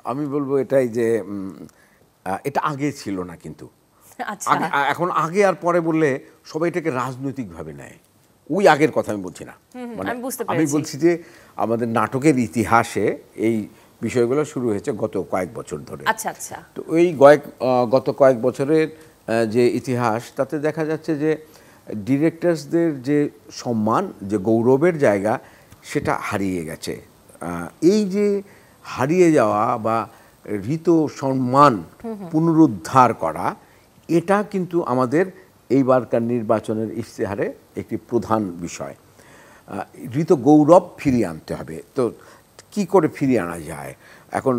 আমি বলবো এটাই যে এটা আগে ছিল না, কিন্তু এখন আগে আর পরে বললে সবাই এটাকে রাজনৈতিকভাবে নেয়। ওই আগের কথা আমি বলছি না, মানে আমি বলছি যে আমাদের নাটকের ইতিহাসে এই বিষয়গুলো শুরু হয়েছে গত কয়েক বছর ধরে। আচ্ছা আচ্ছা। তো ওই গত কয়েক বছরের যে ইতিহাস, তাতে দেখা যাচ্ছে যে ডিরেক্টরসদের যে সম্মান, যে গৌরবের জায়গা, সেটা হারিয়ে গেছে। এই যে হারিয়ে যাওয়া বা হৃত সম্মান পুনরুদ্ধার করা, এটা কিন্তু আমাদের এইবারকার নির্বাচনের ইশতেহারে একটি প্রধান বিষয়। হৃত গৌরব ফিরিয়ে আনতে হবে। তো কি করে ফিরিয়ে আনা যায়? এখন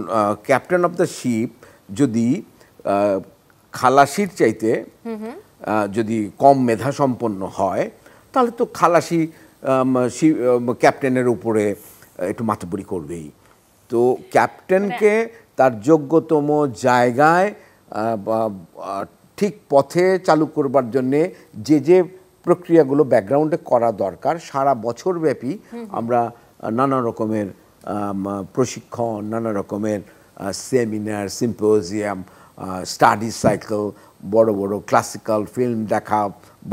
ক্যাপ্টেন অফ দ্য শিপ যদি খালাসির চাইতে যদি কম মেধাসম্পন্ন হয়, তাহলে তো খালাসি ক্যাপ্টেনের উপরে একটু মাতব্বরি করবেই। তো ক্যাপ্টেনকে তার যোগ্যতম জায়গায় ঠিক পথে চালু করবার জন্যে যে যে প্রক্রিয়াগুলো ব্যাকগ্রাউন্ডে করা দরকার, সারা বছর ব্যাপী আমরা নানা রকমের প্রশিক্ষণ, নানা রকমের সেমিনার, সিম্পোজিয়াম, স্টাডি সাইকেল, বড় বড় ক্লাসিক্যাল ফিল্ম দেখা,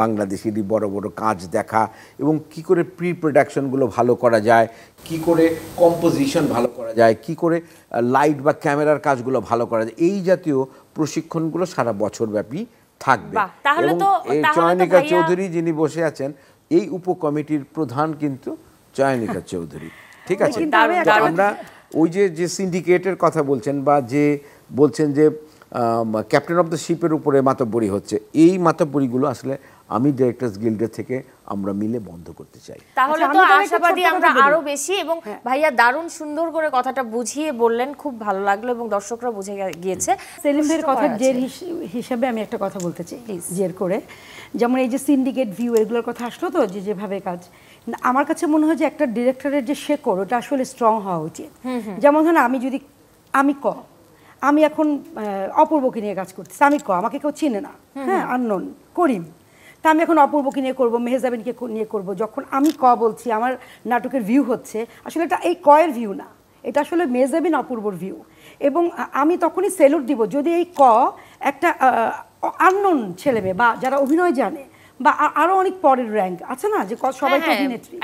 বাংলাদেশেরই বড় বড় কাজ দেখা, এবং কি করে প্রি প্রোডাকশনগুলো ভালো করা যায়, কি করে কম্পোজিশন ভালো করা যায়, কি করে লাইট বা ক্যামেরার কাজগুলো ভালো করা যায়, এই জাতীয় প্রশিক্ষণগুলো সারা বছর ব্যাপী থাকবে। এবং চয়নিকা চৌধুরী যিনি বসে আছেন, এই উপকমিটির প্রধান কিন্তু চয়নিকা চৌধুরী। ঠিক আছে, আমরা ওই যে সিন্ডিকেটের কথা বলছেন, বা যে বলছেন যে ক্যাপ্টেন অফ দ্য শিপের উপরে মাতব্বরি হচ্ছে, এই মাতব্বরিগুলো আসলে আমি ডিরেক্টরস গিল্ডের থেকে আমরা মিলে বন্ধ করতে চাই। তাহলে তো আশাবাদী আমরা আরো বেশি। এবং ভাইয়া দারুণ সুন্দর করে কথাটা বুঝিয়ে বললেন, খুব ভালো লাগলো এবং দর্শকরা বুঝে গিয়েছে। সেলিম ভাইয়ের কথা জের হিসাবে আমি একটা কথা বলতে চাই, জের করে। যেমন এই যে সিন্ডিকেট ভিউ, এগুলোর কথা আসলো তো, যেভাবে কাজ, আমার কাছে মনে হয় যে একটা ডিরেক্টরের যে শেকড়, ওটা আসলে স্ট্রং হওয়া উচিত। যেমন ধরুন আমি এখন অপূর্বকে নিয়ে কাজ করতেছি, আমাকে কেউ চিনে না, হ্যাঁ, আননোন করিম, তা আমি এখন অপূর্বকে নিয়ে করবো, মেহজাবিনকে নিয়ে করবো। যখন আমি বলছি, আমার নাটকের ভিউ হচ্ছে, আসলে এটা এই এর ভিউ না, এটা আসলে মেহজাবিন অপূর্বর ভিউ। এবং আমি তখনই সেলুট দিব যদি এই একটা আননোন ছেলে মেয়ে বা যারা অভিনয় জানে, বা আরো অনেক পরের র্যাঙ্ক আছে না, যে সবাই তো অভিনেত্রী,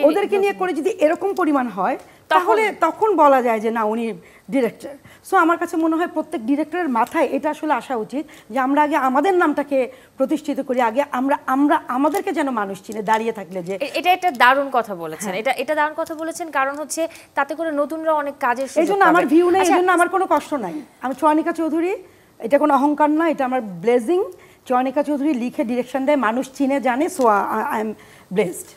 ওদেরকে নিয়ে করে যদি এরকম পরিমাণ হয়, তাহলে তখন বলা যায় যে না, উনি ডিরেক্টর। সো আমার কাছে মনে হয় প্রত্যেক ডিরেক্টরের মাথায় এটা আসলে আসা উচিত যে আমরা আগে আমাদের নামটাকে প্রতিষ্ঠিত করি, আগে আমরা আমাদেরকে যেন মানুষ চিনে দাঁড়িয়ে থাকলে। যে এটা একটা দারুণ কথা বলেছেন, এটা দারুণ কথা বলেছেন, কারণ হচ্ছে তাতে করে নতুনরা অনেক কাজের সুযোগ পাবে। এইজন্য আমার ভিউ নেই, এইজন্য আমার কোনো কষ্ট নাই। আমি চয়নিকা চৌধুরী, এটা কোনো অহংকার না, এটা আমার ব্লেজিং। চয়নিকা চৌধুরী লিখে ডিরেকশন দেয়, মানুষ চিনে জানে, সো আই এম ব্লেসড।